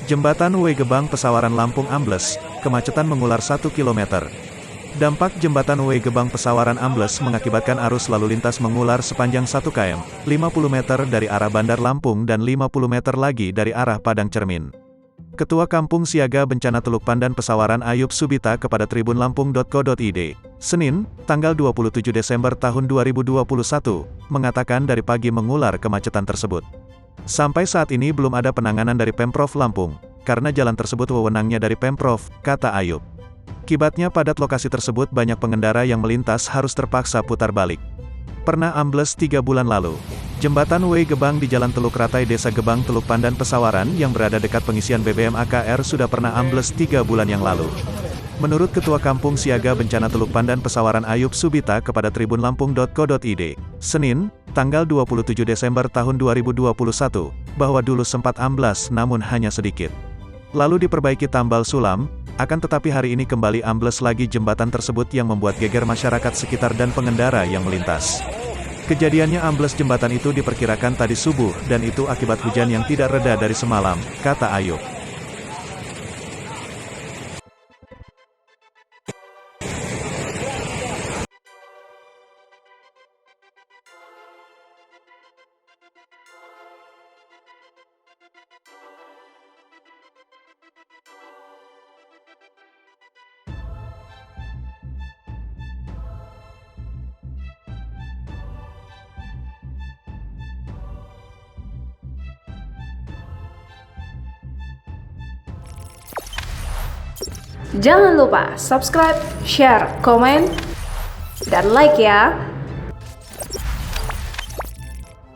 Jembatan W Gebang Pesawaran Lampung ambles, kemacetan mengular 1 km. Dampak jembatan W Gebang Pesawaran ambles mengakibatkan arus lalu lintas mengular sepanjang 1 km, 50 meter dari arah Bandar Lampung dan 50 meter lagi dari arah Padang Cermin. Ketua Kampung Siaga Bencana Teluk Pandan Pesawaran Ayub Subita kepada tribunlampung.co.id, Senin, tanggal 27 Desember tahun 2021, mengatakan dari pagi mengular kemacetan tersebut. Sampai saat ini belum ada penanganan dari Pemprov Lampung, karena jalan tersebut wewenangnya dari Pemprov, kata Ayub. Akibatnya padat lokasi tersebut banyak pengendara yang melintas harus terpaksa putar balik. Pernah ambles 3 bulan lalu. Jembatan W Gebang di Jalan Teluk Ratai Desa Gebang Teluk Pandan Pesawaran yang berada dekat pengisian BBM AKR sudah pernah ambles 3 bulan yang lalu. Menurut Ketua Kampung Siaga Bencana Teluk Pandan Pesawaran Ayub Subita kepada tribunlampung.co.id, Senin, tanggal 27 Desember tahun 2021, bahwa dulu sempat amblas namun hanya sedikit. Lalu diperbaiki tambal sulam, akan tetapi hari ini kembali ambles lagi jembatan tersebut yang membuat geger masyarakat sekitar dan pengendara yang melintas. Kejadiannya ambles jembatan itu diperkirakan tadi subuh dan itu akibat hujan yang tidak reda dari semalam, kata Ayub. Jangan lupa subscribe, share, komen, dan like ya.